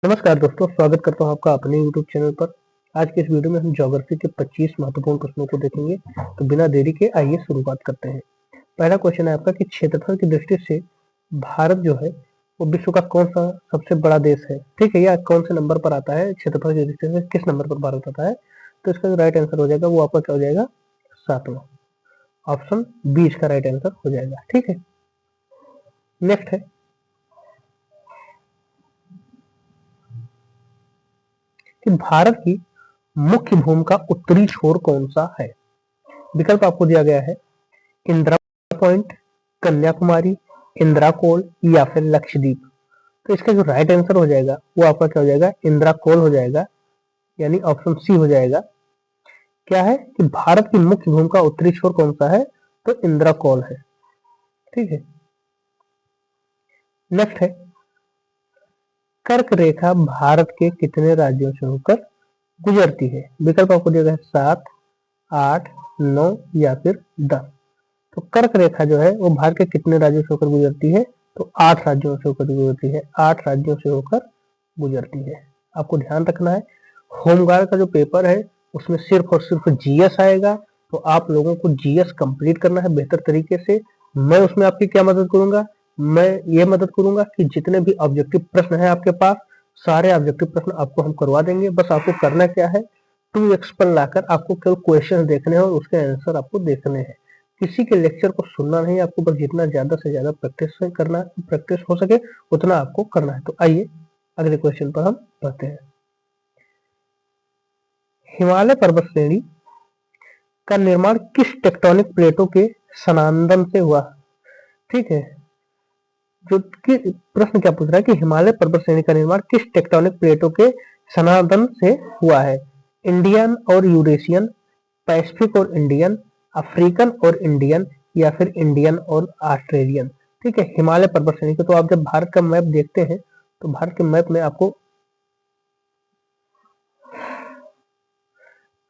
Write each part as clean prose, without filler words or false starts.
नमस्कार दोस्तों, स्वागत करता हूँ आपका अपने YouTube चैनल पर। आज के इस वीडियो में हम ज्योग्राफी के 25 महत्वपूर्ण प्रश्नों को देखेंगे। तो बिना देरी के आइए शुरुआत करते हैं। पहला क्वेश्चन है आपका कि क्षेत्रफल की दृष्टि से भारत जो है वो विश्व का कौन सा सबसे बड़ा देश है। ठीक है, या कौन से नंबर पर आता है, क्षेत्रफल की दृष्टि से किस नंबर पर भारत आता है। तो इसका जो राइट आंसर हो जाएगा वो आपका क्या हो जाएगा, 7वां। ऑप्शन बी इसका राइट आंसर हो जाएगा। ठीक है, नेक्स्ट है कि भारत की मुख्य भूमि का उत्तरी छोर कौन सा है। विकल्प आपको दिया गया है इंदिरा पॉइंट, कन्याकुमारी, इंदिरा कोल या फिर लक्षद्वीप। तो इसका जो राइट आंसर हो जाएगा वो आपका क्या हो जाएगा, इंदिरा कोल हो जाएगा, यानी ऑप्शन सी हो जाएगा। क्या है कि भारत की मुख्य भूमि का उत्तरी छोर कौन सा है, तो इंदिरा कोल है। ठीक है, नेक्स्ट है कर्क रेखा भारत के कितने राज्यों से होकर गुजरती है। विकल्प आपको दिया गया है 7, 8, 9 या फिर 10। तो कर्क रेखा जो है वो भारत के कितने राज्यों से होकर गुजरती है, तो 8 राज्यों से होकर गुजरती है। 8 राज्यों से होकर गुजरती है। आपको ध्यान रखना है, होमगार्ड का जो पेपर है उसमें सिर्फ और सिर्फ जीएस आएगा। तो आप लोगों को जीएस कंप्लीट करना है बेहतर तरीके से। मैं उसमें आपकी क्या मदद करूंगा, मैं ये मदद करूंगा कि जितने भी ऑब्जेक्टिव प्रश्न है आपके पास, सारे ऑब्जेक्टिव प्रश्न आपको हम करवा देंगे। बस आपको करना क्या है, 2x पर लाकर आपको केवल क्वेश्चन देखने हैं और उसके आंसर आपको देखने हैं। किसी के लेक्चर को सुनना नहीं, आपको बस जितना ज्यादा से ज्यादा प्रैक्टिस करना, प्रैक्टिस हो सके उतना आपको करना है। तो आइए अगले क्वेश्चन पर हम बढ़ते हैं। हिमालय पर्वत श्रेणी का निर्माण किस टेक्टोनिक प्लेटों के सनांदन से हुआ। ठीक है, जो कि प्रश्न क्या पूछ रहा है कि हिमालय पर्वत श्रेणी का निर्माण किस टेक्टोनिक प्लेटों के सनादन से हुआ है। इंडियन और यूरेशियन, पैसिफिक और इंडियन, अफ्रीकन और इंडियन या फिर इंडियन और ऑस्ट्रेलियन। ठीक है, हिमालय पर्वत श्रेणी के, तो आप जब भारत का मैप देखते हैं तो भारत के मैप में आपको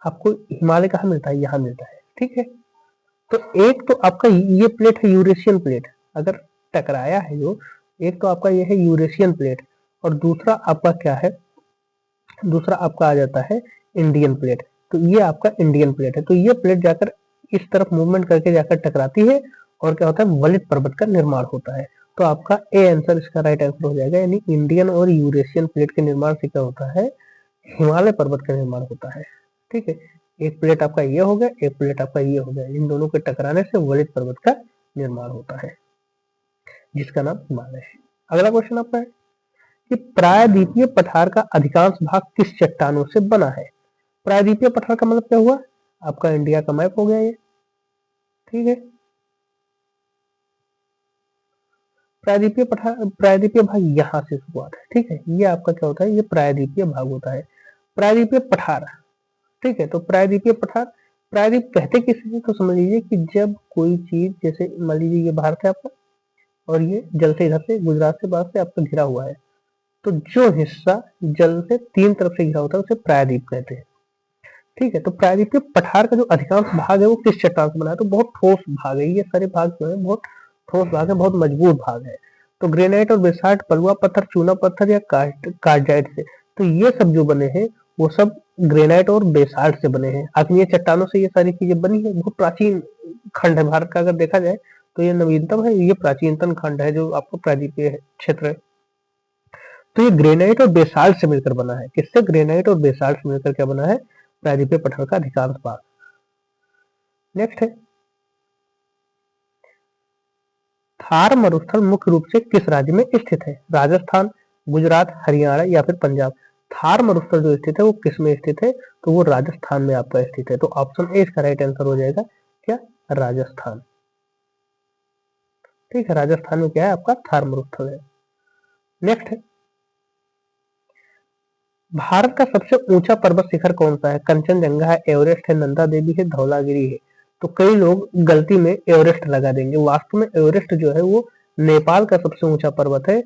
आपको हिमालय कहाँ मिलता है, यहाँ मिलता है। ठीक है, तो एक तो आपका ये प्लेट है यूरेशियन प्लेट, अगर टकराया है जो, एक तो आपका ये है यूरेशियन प्लेट और दूसरा आपका क्या है, दूसरा आपका आ जाता है इंडियन प्लेट। तो ये आपका इंडियन प्लेट है। तो ये प्लेट जाकर इस तरफ मूवमेंट करके जाकर टकराती है और क्या होता है, वलित पर्वत का निर्माण होता है। तो आपका ए आंसर इसका राइट आंसर हो जाएगा, यानी इंडियन और यूरेशियन प्लेट के निर्माण से क्या होता है, हिमालय पर्वत का निर्माण होता है। ठीक है, एक प्लेट आपका ये हो गया, एक प्लेट आपका ये हो गया, इन दोनों के टकराने से वलित पर्वत का निर्माण होता है जिसका नाम हिमालय है। अगला क्वेश्चन आपका है कि प्रायद्वीपीय पठार का अधिकांश भाग किस चट्टानों से बना है। प्रायद्वीपीय पठार का मतलब क्या हुआ, आपका इंडिया का मैप हो गया ये। ठीक है, प्रायद्वीपीय पठार, प्रायद्वीपीय भाग यहाँ से शुरुआत है। ठीक है, ये आपका क्या होता है, ये प्रायद्वीपीय भाग होता है, प्रायद्वीपीय पठार। ठीक है, तो प्रायद्वीपीय पठार, प्रायद्वीप कहते किसे हैं, तो समझ लीजिए कि जब कोई चीज, जैसे मान लीजिए ये भारत है आपका और ये जल से इधर से गुजरात से बाहर से आपका घिरा हुआ है, तो जो हिस्सा जल से 3 तरफ से घिरा होता है उसे प्रायद्वीप कहते हैं। ठीक है, तो प्रायद्वीपीय पठार का जो अधिकांश भाग है वो किस चट्टान से बना है, तो बहुत ठोस भाग है। ये सारे भाग जो है बहुत ठोस भाग है, बहुत मजबूत भाग है। तो ग्रेनाइट और बेसाल्ट, पलवा पत्थर, चूना पत्थर या कार्जाइट से। तो ये सब जो बने हैं वो सब ग्रेनाइट और बेसाल्ट से बने हैं। आखिर ये चट्टानों से ये सारी चीजें बनी है। बहुत प्राचीन खंड है भारत का, अगर देखा जाए तो ये नवीनतम है, ये प्राचीनतम खंड है जो आपको प्रायद्वीपीय क्षेत्र है। तो ये ग्रेनाइट और बेसाल्ट से मिलकर बना है। किससे, ग्रेनाइट और बेसाल्ट से मिलकर क्या बना है, प्रायद्वीपीय पठार का अधिकांश भाग। नेक्स्ट है थार मरुस्थल मुख्य रूप से किस राज्य में स्थित है। राजस्थान, गुजरात, हरियाणा या फिर पंजाब। थार मरुस्थल जो स्थित है वो किस में स्थित है, तो वो राजस्थान में आपका स्थित है। तो ऑप्शन ए इसका राइट आंसर हो जाएगा, क्या, राजस्थान। ठीक है, राजस्थान में क्या है आपका, थार मरुस्थल है। नेक्स्ट है भारत का सबसे ऊंचा पर्वत शिखर कौन सा है। कंचनजंगा है, एवरेस्ट है, नंदा देवी है, धौलागिरी है। तो कई लोग गलती में एवरेस्ट लगा देंगे, वास्तव में एवरेस्ट जो है वो नेपाल का सबसे ऊंचा पर्वत है,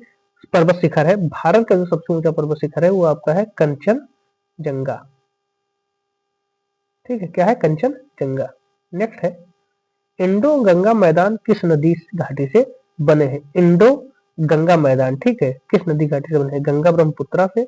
पर्वत शिखर है। भारत का जो सबसे ऊंचा पर्वत शिखर है वो आपका है कंचनजंगा। ठीक है, क्या है, कंचनजंगा। नेक्स्ट है इंडो गंगा मैदान किस नदी घाटी से बने हैं। इंडो गंगा मैदान, ठीक है, किस नदी घाटी से बना है? गंगा ब्रह्मपुत्रा से,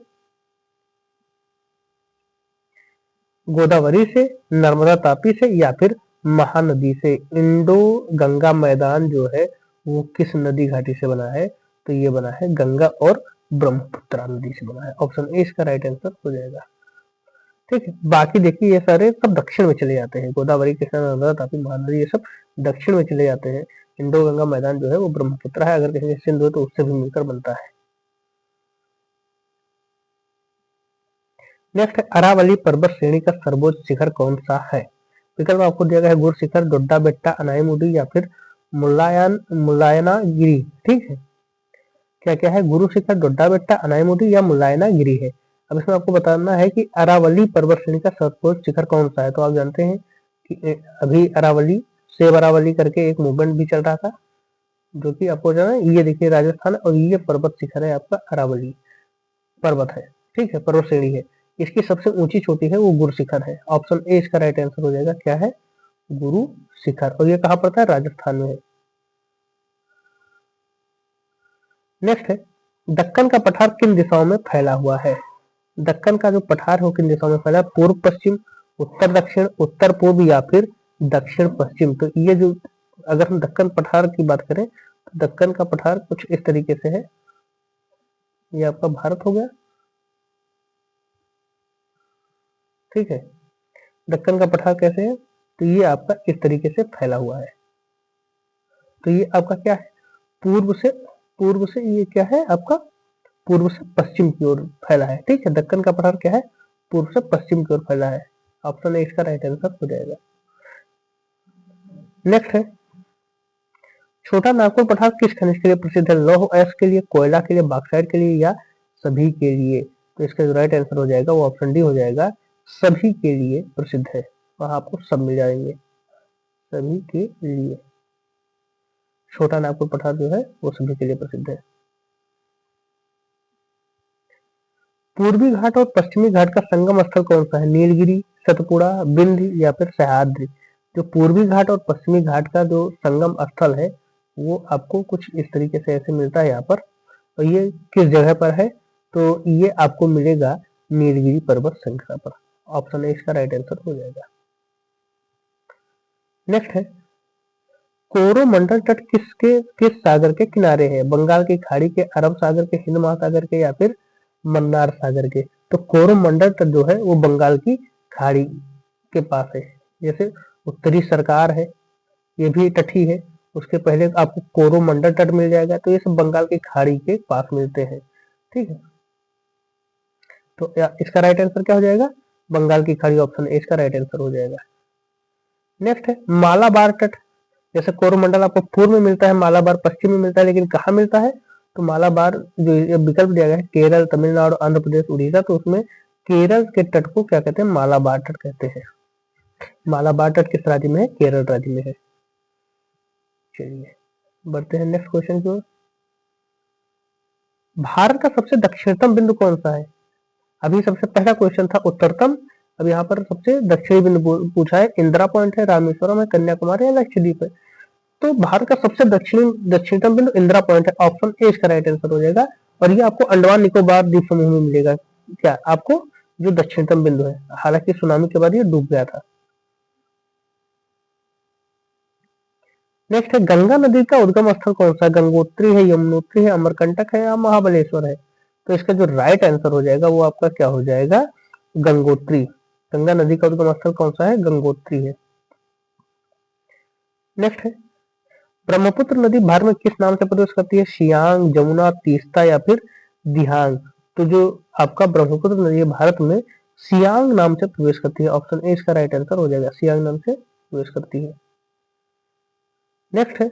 गोदावरी से, नर्मदा तापी से, या फिर महानदी से। इंडो गंगा मैदान जो है वो किस नदी घाटी से बना है? तो ये बना है गंगा और ब्रह्मपुत्रा नदी से बना है। ऑप्शन ए इसका राइट आंसर हो जाएगा। ठीक है, बाकी देखिए ये सारे सब दक्षिण में चले जाते हैं, गोदावरी, कृष्णा, नर्मदा तापी, महानदी, ये सब दक्षिण में चले जाते हैं। इंडो गंगा मैदान जो है वो ब्रह्मपुत्र है, अगर कहीं सिंधु है तो उससे भी मिलकर बनता है। नेक्स्ट है, अरावली पर्वत श्रेणी का सर्वोच्च शिखर कौन सा है? विकल्प आपको दिया गया है, गुर शिखर, डोड्डा बेट्टा, अनाईमुडी, या फिर मुलायनागिरी। ठीक है, क्या क्या है? गुरु शिखर, डोड्डा बेट्टा, अनाईमुडी या मुलायनागिरी है। अब इसमें आपको बताना है कि अरावली पर्वत श्रेणी का सर्वोच्च शिखर कौन सा है। तो आप जानते हैं कि अभी अरावली, सेव अरावली करके एक मूवमेंट भी चल रहा था, जो कि आपको जाना है, ये देखिए राजस्थान, और ये पर्वत शिखर है आपका अरावली पर्वत है। ठीक है, पर्वत श्रेणी है। इसकी सबसे ऊंची चोटी है वो गुरु शिखर है। ऑप्शन ए इसका राइट आंसर हो जाएगा। क्या है? गुरु शिखर। और ये कहाँ पड़ता है? राजस्थान में है। नेक्स्ट है, दक्कन का पठार किन दिशाओं में फैला हुआ है? दक्कन का जो पठार है वो किन दिशाओं में फैला है? पूर्व पश्चिम, उत्तर दक्षिण, उत्तर पूर्व, या फिर दक्षिण पश्चिम। तो ये जो, अगर हम दक्कन पठार की बात करें तो दक्कन का पठार कुछ इस तरीके से है। ये आपका भारत हो गया। ठीक है, दक्कन का पठार कैसे है? तो ये आपका इस तरीके से फैला हुआ है। तो ये आपका क्या है? पूर्व से ये क्या है आपका? पूर्व से पश्चिम की ओर फैला है। ठीक है, दक्कन का पठार क्या है? पूर्व से पश्चिम की ओर फैला है। ऑप्शन ए इसका राइट आंसर हो जाएगा। नेक्स्ट है, छोटा नागपुर पठार किस खनिज के लिए प्रसिद्ध है? लौह अयस्क के लिए, कोयला के लिए, बॉक्साइट के लिए, या सभी के लिए? तो इसका जो राइट आंसर हो जाएगा वो ऑप्शन डी हो जाएगा, सभी के लिए प्रसिद्ध है। वहां आपको सब मिल जाएंगे, सभी के लिए। छोटा नागपुर पठार जो है वो सभी के लिए प्रसिद्ध है। पूर्वी घाट और पश्चिमी घाट का संगम स्थल कौन सा है? नीलगिरी, सतपुड़ा, विंध्य, या फिर सह्याद्री। जो पूर्वी घाट और पश्चिमी घाट का जो संगम स्थल है वो आपको कुछ इस तरीके से ऐसे मिलता है यहाँ पर। और ये किस जगह पर है? तो ये आपको मिलेगा नीलगिरी पर्वत श्रृंखला पर। ऑप्शन ए इसका राइट आंसर हो जाएगा। नेक्स्ट है, कोरोमंडल तट किस सागर के किनारे है? बंगाल की खाड़ी के, अरब सागर के, हिंद महासागर के, या फिर मन्नार सागर के? तो कोरोमंडल तट जो है वो बंगाल की खाड़ी के पास है। जैसे उत्तरी सरकार है, ये भी तटी है, उसके पहले आपको कोरोमंडल तट मिल जाएगा। तो ये सब बंगाल की खाड़ी के पास मिलते हैं। ठीक है, तो इसका राइट आंसर क्या हो जाएगा? बंगाल की खाड़ी। ऑप्शन ए इसका राइट आंसर हो जाएगा। नेक्स्ट है, मालाबार तट। जैसे कोरोमंडल आपको पूर्व में मिलता है, मालाबार पश्चिम में मिलता है, लेकिन कहाँ मिलता है? तो मालाबार जो विकल्प दिया गया है, केरल, तमिलनाडु, आंध्र प्रदेश, उड़ीसा, तो उसमें केरल के तट को क्या कहते हैं? मालाबार तट कहते हैं। मालाबार तट किस राज्य में है? केरल राज्य में है। चलिए बढ़ते हैं नेक्स्ट क्वेश्चन की ओर। भारत का सबसे दक्षिणतम बिंदु कौन सा है? अभी सबसे पहला क्वेश्चन था उत्तरतम, अब यहाँ पर सबसे दक्षिणी बिंदु पूछा है। इंदिरा पॉइंट है, रामेश्वरम है, कन्याकुमारी है, लक्षद्वीप है। तो भारत का सबसे दक्षिणतम बिंदु इंदिरा पॉइंट है। ऑप्शन ए इसका राइट आंसर हो जाएगा। और ये आपको अंडमान निकोबार द्वीप समूह में मिलेगा। क्या आपको? जो दक्षिणतम बिंदु है, हालांकि सुनामी के बाद ये डूब गया था। नेक्स्ट है, गंगा नदी का उद्गम स्थल कौन सा है? गंगोत्री है, यमुनोत्री है, अमरकंटक है, या महाबलेश्वर है? तो इसका जो राइट आंसर हो जाएगा वो आपका क्या हो जाएगा? गंगोत्री। गंगा नदी का उद्गम स्थल कौन सा है? गंगोत्री है। नेक्स्ट है, ब्रह्मपुत्र नदी भारत में किस नाम से प्रवेश करती है? सियांग, जमुना, तीस्ता, या फिर दिहांग? तो जो आपका ब्रह्मपुत्र नदी है भारत में सियांग नाम से प्रवेश करती है। ऑप्शन ए इसका राइट आंसर हो जाएगा, सियांग नाम से प्रवेश करती है। नेक्स्ट है,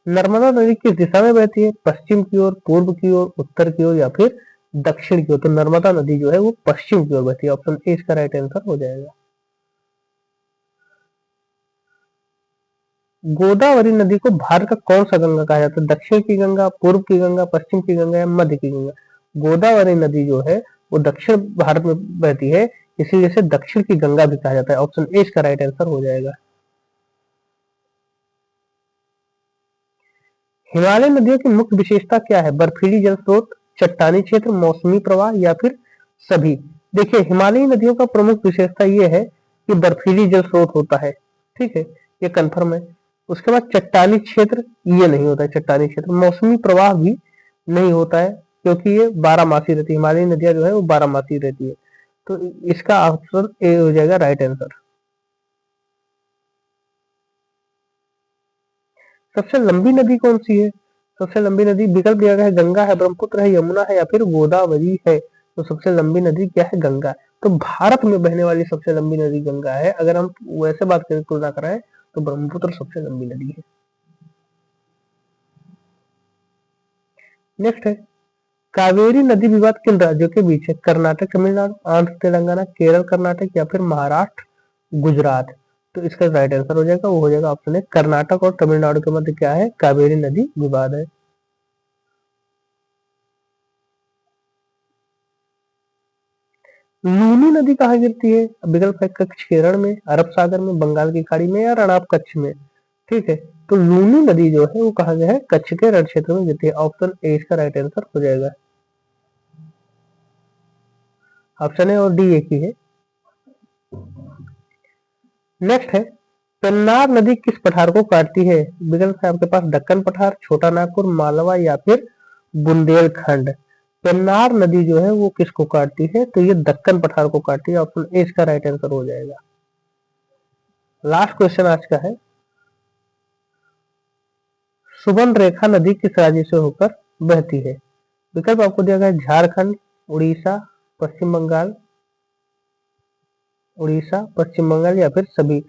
नर्मदा नदी किस दिशा में बहती है? पश्चिम की ओर, पूर्व की ओर, उत्तर की ओर, या फिर दक्षिण की ओर? तो नर्मदा नदी जो है वो पश्चिम की ओर बहती है। ऑप्शन ए इसका राइट आंसर हो जाएगा। गोदावरी नदी को भारत का कौन सा गंगा कहा जाता है? दक्षिण की गंगा, पूर्व की गंगा, पश्चिम की गंगा, या मध्य की गंगा? गोदावरी नदी जो है वो दक्षिण भारत में बहती है, इसीलिए इसे दक्षिण की गंगा भी कहा जाता है। ऑप्शन ए इसका राइट आंसर हो जाएगा। हिमालय नदियों की मुख्य विशेषता क्या है? बर्फीली जल स्रोत, चट्टानी क्षेत्र, मौसमी प्रवाह या फिर सभी। देखिए हिमालयी नदियों का प्रमुख विशेषता ये है कि बर्फीली जल स्रोत होता है, ठीक है, ये कंफर्म है। उसके बाद चट्टानी क्षेत्र ये नहीं होता है, चट्टानी क्षेत्र। मौसमी प्रवाह भी नहीं होता है क्योंकि ये बारहमासी रहती है, हिमालयी नदियां जो है वो बारहमासी रहती है। तो इसका ऑप्शन ए हो जाएगा राइट आंसर। सबसे लंबी नदी कौन सी है? सबसे लंबी नदी विकल्प दिया गया है गंगा है, ब्रह्मपुत्र है, यमुना है या फिर गोदावरी है। तो सबसे लंबी नदी क्या है? गंगा। तो भारत में बहने वाली सबसे लंबी नदी गंगा है। अगर हम वैसे बात करें, तुलना कराएं, तो ब्रह्मपुत्र सबसे लंबी नदी है। नेक्स्ट है कावेरी नदी विवाद किन राज्यों के बीच है? कर्नाटक तमिलनाडु, आंध्र तेलंगाना, केरल कर्नाटक या फिर महाराष्ट्र गुजरात। तो इसका राइट आंसर हो जाएगा, वो हो जाएगा ऑप्शन है कर्नाटक और तमिलनाडु के मध्य क्या है? कावेरी नदी विवाद है। लूनी नदी कहाँ गिरती है? विकल्प है कच्छ केरल में, अरब सागर में, बंगाल की खाड़ी में या रणा कच्छ में। ठीक है, तो लूनी नदी जो है वो कहा गया है? कच्छ के रण क्षेत्र में गिरती है। ऑप्शन ए इसका राइट आंसर हो जाएगा। ऑप्शन ए और डी एक ही है। नेक्स्ट है पेन्नार नदी किस पठार को काटती है? विकल्प है आपके पास दक्कन पठार, छोटा नागपुर, मालवा या फिर बुंदेलखंड। पेन्नार नदी जो है वो किसको काटती है? तो ये दक्कन पठार को काटती है। ऑप्शन ए इसका राइट आंसर हो जाएगा। लास्ट क्वेश्चन आज का है, सुबर्ण रेखा नदी किस राज्य से होकर बहती है? विकल्प आपको दिया गया है झारखंड, उड़ीसा, पश्चिम बंगाल, पश्चिम बंगाल या फिर सभी।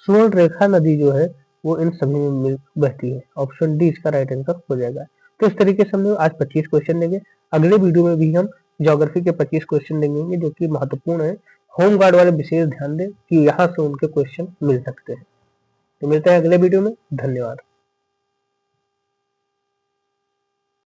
सुवर्ण रेखा नदी जो है वो इन सभी में बहती है। ऑप्शन डी इसका राइट आंसर हो जाएगा। तो इस तरीके से हम लोग आज 25 क्वेश्चन लेंगे। अगले वीडियो में भी हम ज्योग्राफी के 25 क्वेश्चन लेंगे जो कि महत्वपूर्ण है। होम गार्ड वाले विशेष ध्यान दें कि यहाँ से उनके क्वेश्चन मिल सकते हैं। तो मिलते हैं अगले वीडियो में। धन्यवाद।